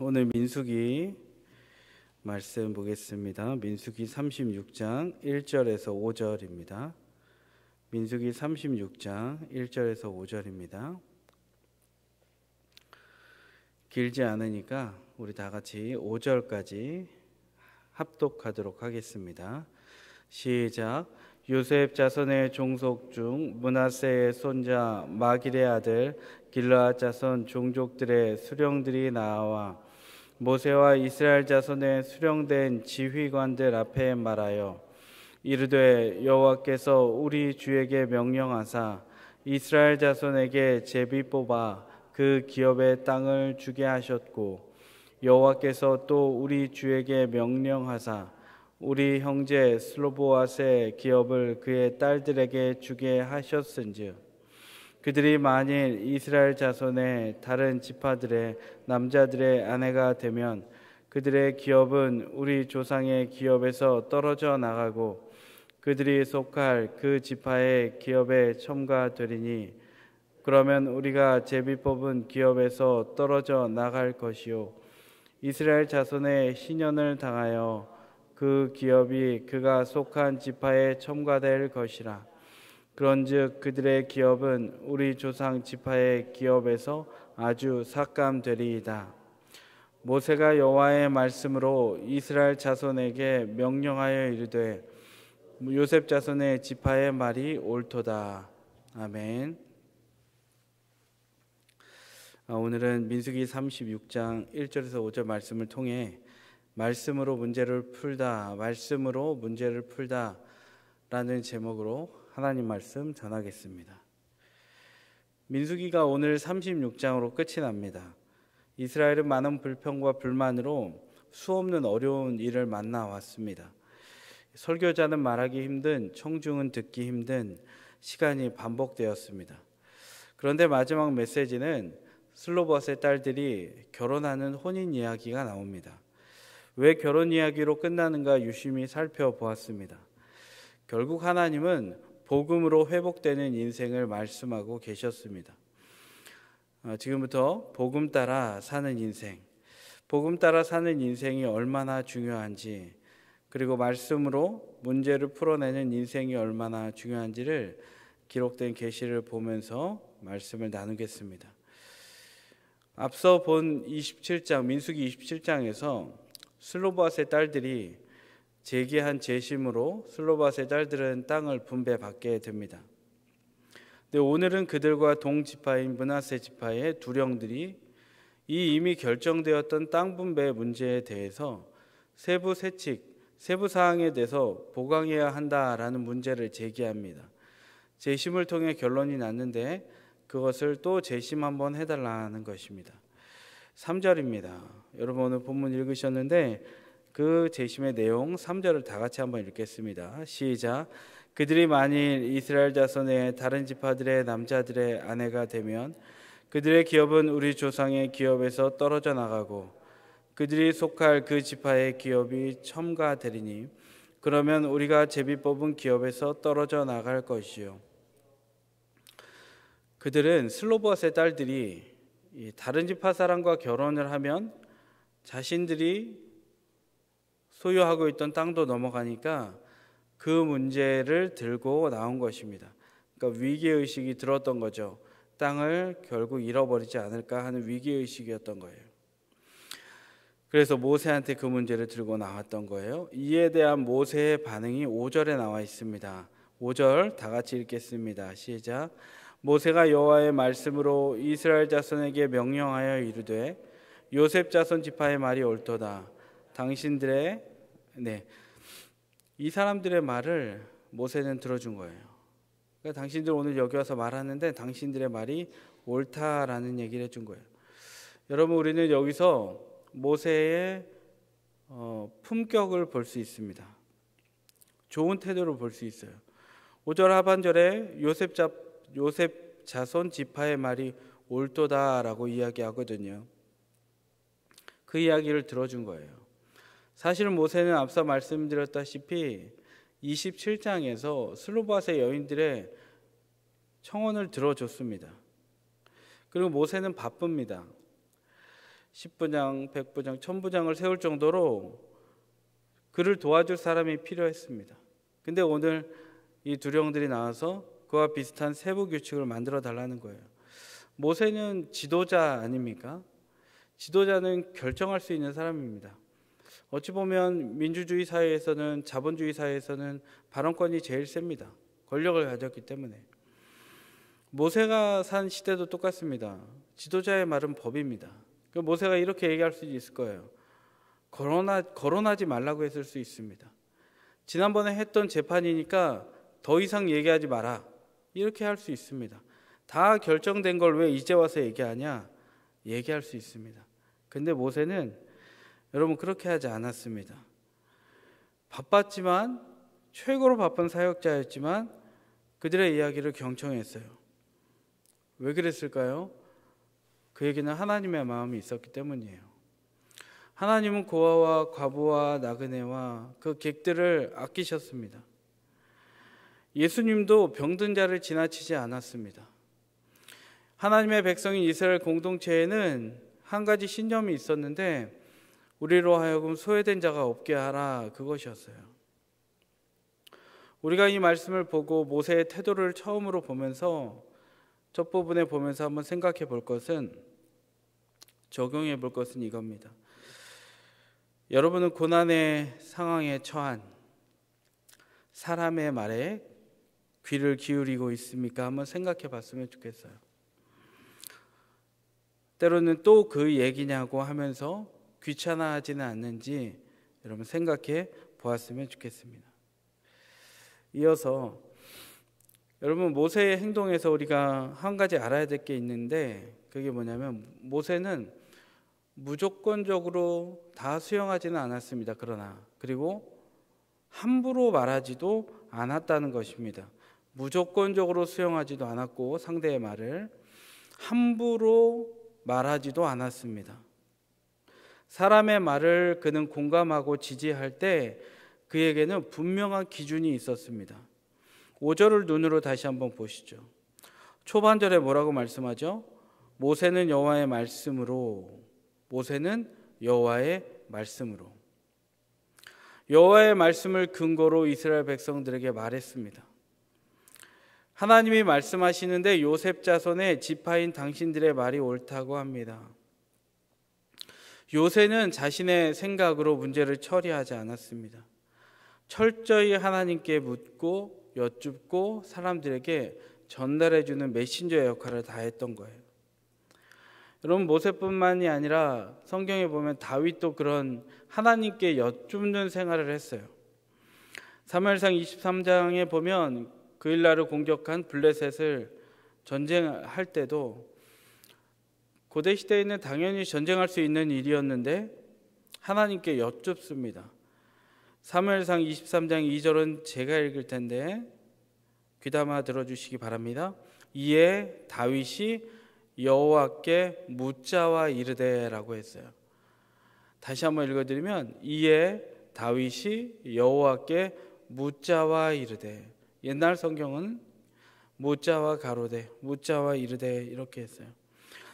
오늘 민수기 말씀 보겠습니다. 민수기 36장 1절에서 5절입니다. 민수기 36장 1절에서 5절입니다. 길지 않으니까 우리 다 같이 5절까지 합독하도록 하겠습니다. 시작. 요셉 자손의 종속 중 므낫세의 손자 마길의 아들 길르앗 자손 종족들의 수령들이 나와 모세와 이스라엘 자손의 수령된 지휘관들 앞에 말하여 이르되 여호와께서 우리 주에게 명령하사 이스라엘 자손에게 제비 뽑아 그 기업의 땅을 주게 하셨고 여호와께서 또 우리 주에게 명령하사 우리 형제 슬로보앗의 기업을 그의 딸들에게 주게 하셨은즉 그들이 만일 이스라엘 자손의 다른 지파들의 남자들의 아내가 되면 그들의 기업은 우리 조상의 기업에서 떨어져 나가고 그들이 속할 그 지파의 기업에 첨가되리니 그러면 우리가 제비 뽑은 기업에서 떨어져 나갈 것이요 이스라엘 자손의 신연을 당하여 그 기업이 그가 속한 지파에 첨가될 것이라. 그런즉 그들의 기업은 우리 조상 지파의 기업에서 아주 삭감되리이다. 모세가 여호와의 말씀으로 이스라엘 자손에게 명령하여 이르되 요셉 자손의 지파의 말이 옳도다. 아멘. 오늘은 민수기 36장 1절에서 5절 말씀을 통해 말씀으로 문제를 풀다 라는 제목으로 하나님 말씀 전하겠습니다. 민수기가 오늘 36장으로 끝이 납니다. 이스라엘은 많은 불평과 불만으로 수없는 어려운 일을 만나왔습니다. 설교자는 말하기 힘든, 청중은 듣기 힘든 시간이 반복되었습니다. 그런데 마지막 메시지는 슬로봇의 딸들이 결혼하는 혼인 이야기가 나옵니다. 왜 결혼 이야기로 끝나는가 유심히 살펴보았습니다. 결국 하나님은 복음으로 회복되는 인생을 말씀하고 계셨습니다. 지금부터 복음 따라 사는 인생, 복음 따라 사는 인생이 얼마나 중요한지, 그리고 말씀으로 문제를 풀어내는 인생이 얼마나 중요한지를 기록된 계시를 보면서 말씀을 나누겠습니다. 앞서 본 27장, 민수기 27장에서 슬로봇의 딸들이 제기한 재심으로 슬로봇의 딸들은 땅을 분배받게 됩니다. 근데 오늘은 그들과 동지파인 므낫세 지파의 두령들이 이 이미 결정되었던 땅 분배 문제에 대해서 세부 사항에 대해서 보강해야 한다라는 문제를 제기합니다. 재심을 통해 결론이 났는데 그것을 또 재심 한번 해달라는 것입니다. 3절입니다. 여러분 오늘 본문 읽으셨는데 그 재심의 내용 3절을 다 같이 한번 읽겠습니다. 시작. 그들이 만일 이스라엘 자손의 다른 지파들의 남자들의 아내가 되면 그들의 기업은 우리 조상의 기업에서 떨어져 나가고 그들이 속할 그 지파의 기업이 첨가되리니 그러면 우리가 제비 뽑은 기업에서 떨어져 나갈 것이요. 그들은 슬로봇의 딸들이 다른 지파 사람과 결혼을 하면 자신들이 소유하고 있던 땅도 넘어가니까 그 문제를 들고 나온 것입니다. 그러니까 위기의식이 들었던 거죠. 땅을 결국 잃어버리지 않을까 하는 위기의식이었던 거예요. 그래서 모세한테 그 문제를 들고 나왔던 거예요. 이에 대한 모세의 반응이 5절에 나와 있습니다. 5절 다 같이 읽겠습니다. 시작. 모세가 여호와의 말씀으로 이스라엘 자손에게 명령하여 이르되 요셉 자손 지파의 말이 옳도다. 이 사람들의 말을 모세는 들어준 거예요. 그러니까 당신들 오늘 여기 와서 말하는데 당신들의 말이 옳다라는 얘기를 해준 거예요. 여러분 우리는 여기서 모세의 품격을 볼 수 있습니다. 좋은 태도를 볼 수 있어요. 5절 하반절에 요셉 자손 지파의 말이 옳도다라고 이야기하거든요. 그 이야기를 들어준 거예요. 사실 모세는 앞서 말씀드렸다시피 27장에서 슬로봇의 여인들의 청혼을 들어줬습니다. 그리고 모세는 바쁩니다. 10부장, 100부장, 1000부장을 세울 정도로 그를 도와줄 사람이 필요했습니다. 근데 오늘 이 두령들이 나와서 그와 비슷한 세부 규칙을 만들어 달라는 거예요. 모세는 지도자 아닙니까? 지도자는 결정할 수 있는 사람입니다. 어찌 보면 민주주의 사회에서는, 자본주의 사회에서는 발언권이 제일 셉니다. 권력을 가졌기 때문에. 모세가 산 시대도 똑같습니다. 지도자의 말은 법입니다. 모세가 이렇게 얘기할 수 있을 거예요. 거론하지 말라고 했을 수 있습니다. 지난번에 했던 재판이니까 더 이상 얘기하지 마라, 이렇게 할 수 있습니다. 다 결정된 걸 왜 이제 와서 얘기하냐, 얘기할 수 있습니다. 근데 모세는 여러분 그렇게 하지 않았습니다. 바빴지만, 최고로 바쁜 사역자였지만 그들의 이야기를 경청했어요. 왜 그랬을까요? 그에게는 하나님의 마음이 있었기 때문이에요. 하나님은 고아와 과부와 나그네와 그 객들을 아끼셨습니다. 예수님도 병든 자를 지나치지 않았습니다. 하나님의 백성인 이스라엘 공동체에는 한 가지 신념이 있었는데, 우리로 하여금 소외된 자가 없게 하라, 그것이었어요. 우리가 이 말씀을 보고 모세의 태도를 처음으로 보면서, 첫 부분에 보면서 한번 생각해 볼 것은, 적용해 볼 것은 이겁니다. 여러분은 고난의 상황에 처한 사람의 말에 귀를 기울이고 있습니까? 한번 생각해 봤으면 좋겠어요. 때로는 또 그 얘기냐고 하면서 귀찮아하지는 않는지 여러분 생각해 보았으면 좋겠습니다. 이어서 여러분, 모세의 행동에서 우리가 한 가지 알아야 될 게 있는데, 그게 뭐냐면 모세는 무조건적으로 다 수용하지는 않았습니다. 그리고 함부로 말하지도 않았다는 것입니다. 무조건적으로 수용하지도 않았고, 상대의 말을 함부로 말하지도 않았습니다. 사람의 말을 그는 공감하고 지지할 때 그에게는 분명한 기준이 있었습니다. 5절을 눈으로 다시 한번 보시죠. 초반절에 뭐라고 말씀하죠? 모세는 여호와의 말씀으로, 모세는 여호와의 말씀으로, 여호와의 말씀을 근거로 이스라엘 백성들에게 말했습니다. 하나님이 말씀하시는데 요셉 자손의 지파인 당신들의 말이 옳다고 합니다. 요셉은 자신의 생각으로 문제를 처리하지 않았습니다. 철저히 하나님께 묻고 여쭙고 사람들에게 전달해주는 메신저의 역할을 다했던 거예요. 여러분, 모세뿐만이 아니라 성경에 보면 다윗도 그런 하나님께 여쭙는 생활을 했어요. 사무엘상 23장에 보면 그일라를 공격한 블레셋을 전쟁할 때도 고대 시대에는 당연히 전쟁할 수 있는 일이었는데 하나님께 여쭙습니다. 사무엘상 23장 2절은 제가 읽을 텐데 귀담아 들어주시기 바랍니다. 이에 다윗이 여호와께 묻자와 이르되라고 했어요. 다시 한번 읽어드리면, 이에 다윗이 여호와께 묻자와 이르되, 옛날 성경은 묻자와 가로되, 묻자와 이르되 이렇게 했어요.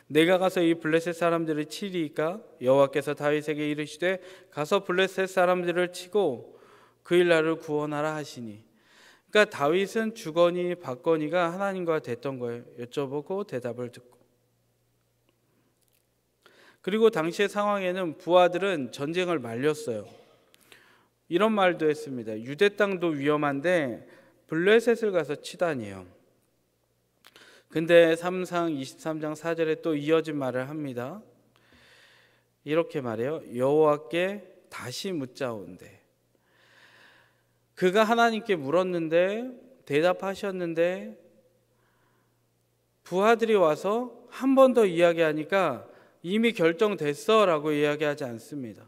내가 가서 이 블레셋 사람들을 치리이까? 여호와께서 다윗에게 이르시되 가서 블레셋 사람들을 치고 그일 나를 구원하라 하시니. 그러니까 다윗은 주거니 받거니가 하나님과 됐던 거예요. 여쭤보고 대답을 듣고. 그리고 당시의 상황에는 부하들은 전쟁을 말렸어요. 이런 말도 했습니다. 유대 땅도 위험한데 블레셋을 가서 치다니요. 근데 23장 4절에 또 이어진 말을 합니다. 이렇게 말해요. 여호와께 다시 묻자온대. 그가 하나님께 물었는데 대답하셨는데 부하들이 와서 한 번 더 이야기하니까 이미 결정됐어 라고 이야기하지 않습니다.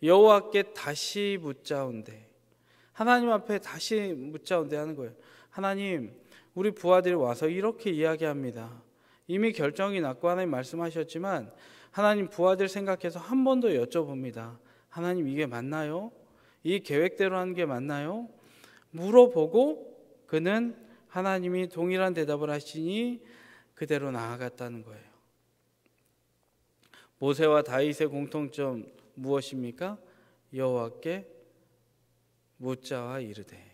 여호와께 다시 묻자온대. 하나님 앞에 다시 묻자온대 하는 거예요. 하나님, 우리 부하들이 와서 이렇게 이야기합니다. 이미 결정이 났고 하나님 말씀하셨지만 하나님, 부하들 생각해서 한 번 더 여쭤봅니다. 하나님, 이게 맞나요? 이 계획대로 하는 게 맞나요? 물어보고 그는 하나님이 동일한 대답을 하시니 그대로 나아갔다는 거예요. 모세와 다윗의 공통점 무엇입니까? 여호와께 묻자와 이르되.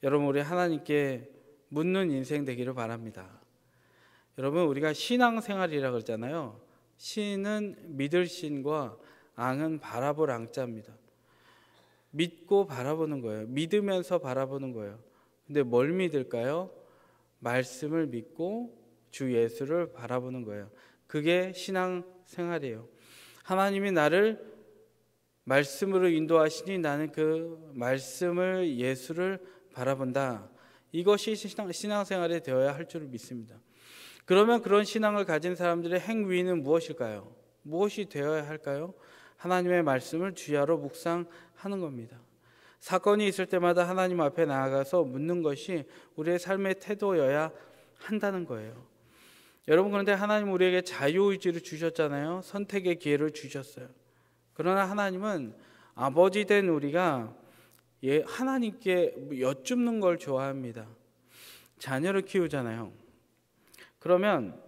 여러분, 우리 하나님께 묻는 인생 되기를 바랍니다. 여러분, 우리가 신앙생활이라 그러잖아요. 신은 믿을 신과 앙은 바라볼 앙자입니다. 믿고 바라보는 거예요. 믿으면서 바라보는 거예요. 근데 뭘 믿을까요? 말씀을 믿고 주 예수를 바라보는 거예요. 그게 신앙생활이에요. 하나님이 나를 말씀으로 인도하시니 나는 그 말씀을, 예수를 바라본다. 이것이 신앙생활이 되어야 할 줄 믿습니다. 그러면 그런 신앙을 가진 사람들의 행위는 무엇일까요? 무엇이 되어야 할까요? 하나님의 말씀을 주야로 묵상하는 겁니다. 사건이 있을 때마다 하나님 앞에 나아가서 묻는 것이 우리의 삶의 태도여야 한다는 거예요. 여러분, 그런데 하나님 우리에게 자유의지를 주셨잖아요. 선택의 기회를 주셨어요. 그러나 하나님은 아버지 된 우리가 하나님께 여쭙는 걸 좋아합니다. 자녀를 키우잖아요. 그러면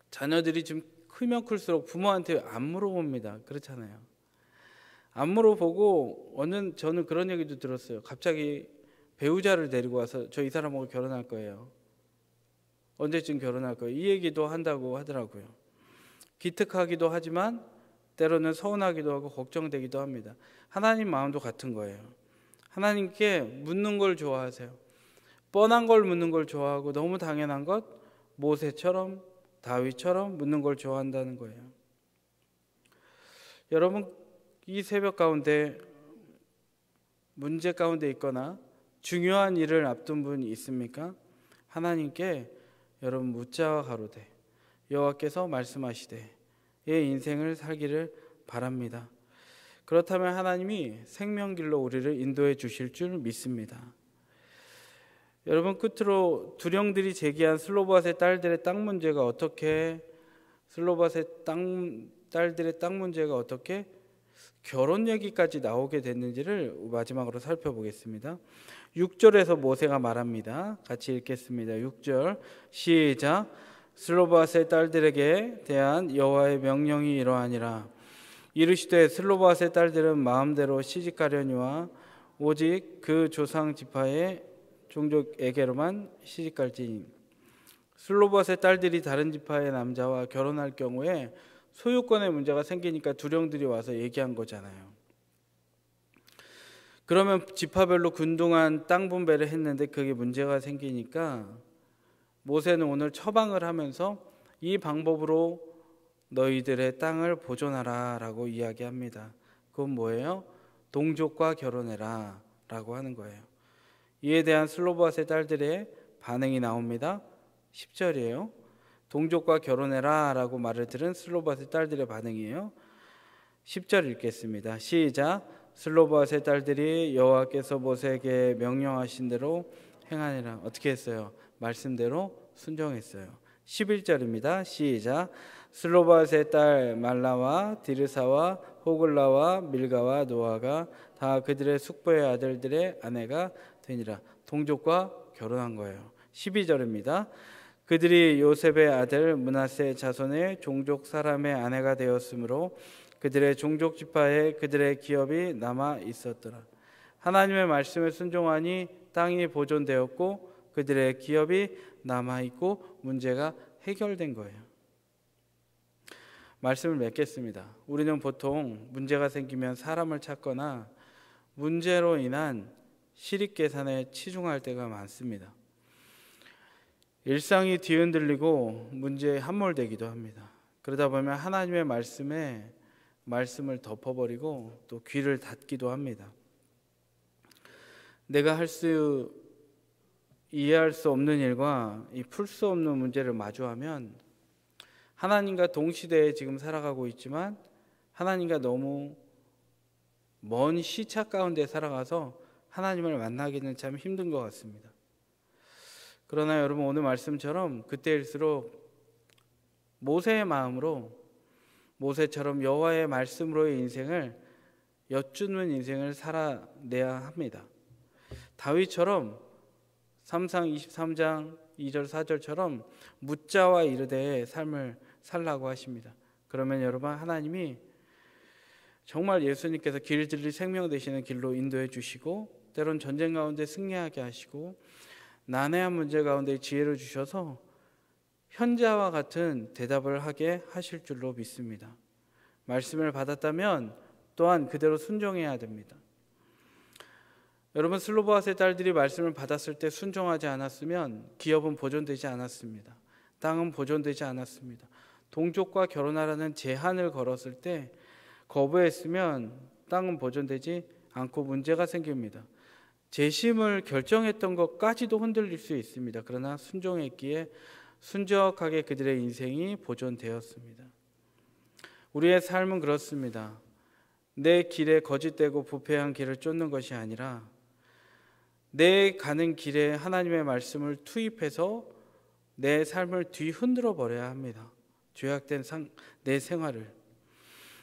자녀들이 좀 크면 클수록 부모한테 안 물어봅니다. 그렇잖아요. 안 물어보고 저는 그런 얘기도 들었어요. 갑자기 배우자를 데리고 와서 저 이 사람하고 결혼할 거예요. 언제쯤 결혼할 거예요. 이 얘기도 한다고 하더라고요. 기특하기도 하지만 때로는 서운하기도 하고 걱정되기도 합니다. 하나님 마음도 같은 거예요. 하나님께 묻는 걸 좋아하세요. 뻔한 걸 묻는 걸 좋아하고 너무 당연한 것, 모세처럼 다윗처럼 묻는 걸 좋아한다는 거예요. 여러분, 이 새벽 가운데 문제 가운데 있거나 중요한 일을 앞둔 분이 있습니까? 하나님께 여러분 묻자와 가로되 여호와께서 말씀하시되 의 인생을 살기를 바랍니다. 그렇다면 하나님이 생명길로 우리를 인도해 주실 줄 믿습니다. 여러분, 끝으로 두령들이 제기한 슬로밧의 딸들의 땅 문제가 어떻게 결혼 얘기까지 나오게 됐는지를 마지막으로 살펴보겠습니다. 6절에서 모세가 말합니다. 같이 읽겠습니다. 6절 시작. 슬로밧의 딸들에게 대한 여호와의 명령이 이러하니라. 이르시되 슬로밧의 딸들은 마음대로 시집가려니와 오직 그 조상 지파의 종족에게로만 시집갈지니. 슬로밧의 딸들이 다른 지파의 남자와 결혼할 경우에 소유권의 문제가 생기니까 두령들이 와서 얘기한 거잖아요. 그러면 지파별로 균등한 땅 분배를 했는데 그게 문제가 생기니까 모세는 오늘 처방을 하면서 이 방법으로 너희들의 땅을 보존하라 라고 이야기합니다. 그건 뭐예요? 동족과 결혼해라 라고 하는 거예요. 이에 대한 슬로밧의 딸들의 반응이 나옵니다. 10절이에요. 동족과 결혼해라 라고 말을 들은 슬로밧의 딸들의 반응이에요. 10절 읽겠습니다. 시작. 슬로밧의 딸들이 여호와께서 모세에게 명령하신 대로 행하니라. 어떻게 했어요? 말씀대로 순종했어요. 11절입니다. 시작. 슬로밧의 딸 말라와 디르사와 호글라와 밀가와 노아가 다 그들의 숙부의 아들들의 아내가 되니라. 동족과 결혼한 거예요. 12절입니다. 그들이 요셉의 아들 므낫세 자손의 종족 사람의 아내가 되었으므로 그들의 종족 지파에 그들의 기업이 남아 있었더라. 하나님의 말씀에 순종하니 땅이 보존되었고 그들의 기업이 남아 있고 문제가 해결된 거예요. 말씀을 맺겠습니다. 우리는 보통 문제가 생기면 사람을 찾거나 문제로 인한 실익계산에 치중할 때가 많습니다. 일상이 뒤흔들리고 문제에 함몰되기도 합니다. 그러다 보면 하나님의 말씀을 덮어버리고 또 귀를 닫기도 합니다. 내가 이해할 수 없는 일과 풀 수 없는 문제를 마주하면 하나님과 동시대에 지금 살아가고 있지만 하나님과 너무 먼 시차 가운데 살아가서 하나님을 만나기는 참 힘든 것 같습니다. 그러나 여러분, 오늘 말씀처럼 그때일수록 모세의 마음으로 모세처럼 여호와의 말씀으로의 인생을 여쭙는 인생을 살아내야 합니다. 다윗처럼 3상 23장 2절 4절처럼 묻자와 이르되 삶을 살라고 하십니다. 그러면 여러분, 하나님이 정말 예수님께서 길, 진리, 생명 되시는 길로 인도해 주시고, 때론 전쟁 가운데 승리하게 하시고, 난해한 문제 가운데 지혜를 주셔서 현자와 같은 대답을 하게 하실 줄로 믿습니다. 말씀을 받았다면 또한 그대로 순종해야 됩니다. 여러분, 슬로바스의 딸들이 말씀을 받았을 때 순종하지 않았으면 기업은 보존되지 않았습니다. 땅은 보존되지 않았습니다. 동족과 결혼하라는 제한을 걸었을 때 거부했으면 땅은 보존되지 않고 문제가 생깁니다. 재심을 결정했던 것까지도 흔들릴 수 있습니다. 그러나 순종했기에 순적하게 그들의 인생이 보존되었습니다. 우리의 삶은 그렇습니다. 내 길에 거짓되고 부패한 길을 쫓는 것이 아니라 내 가는 길에 하나님의 말씀을 투입해서 내 삶을 뒤흔들어 버려야 합니다. 죄악된 내 생활을,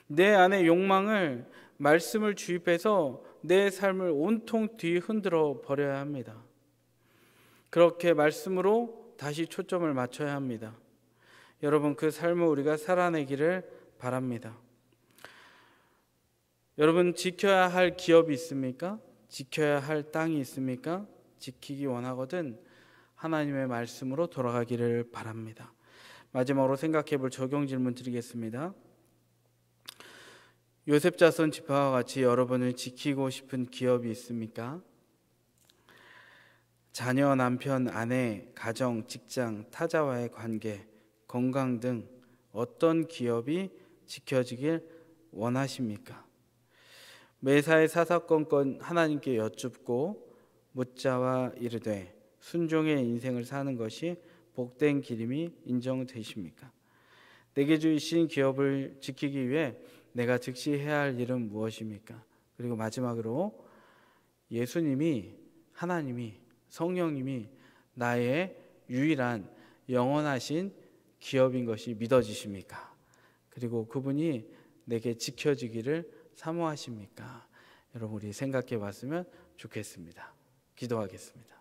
내 안의 욕망을 말씀을 주입해서 내 삶을 온통 뒤흔들어 버려야 합니다. 그렇게 말씀으로 다시 초점을 맞춰야 합니다. 여러분, 그 삶을 우리가 살아내기를 바랍니다. 여러분, 지켜야 할 기업이 있습니까? 지켜야 할 땅이 있습니까? 지키기 원하거든 하나님의 말씀으로 돌아가기를 바랍니다. 마지막으로 생각해 볼 적용 질문 드리겠습니다. 요셉 자손 지파와 같이 여러분을 지키고 싶은 기업이 있습니까? 자녀, 남편, 아내, 가정, 직장, 타자와의 관계, 건강 등 어떤 기업이 지켜지길 원하십니까? 매사에 사사건건 하나님께 여쭙고 묻자와 이르되 순종의 인생을 사는 것이 복된 길임이 인정되십니까? 내게 주신 기업을 지키기 위해 내가 즉시 해야 할 일은 무엇입니까? 그리고 마지막으로 예수님이, 하나님이, 성령님이 나의 유일한 영원하신 기업인 것이 믿어지십니까? 그리고 그분이 내게 지켜지기를 사모하십니까? 여러분, 우리 생각해 봤으면 좋겠습니다. 기도하겠습니다.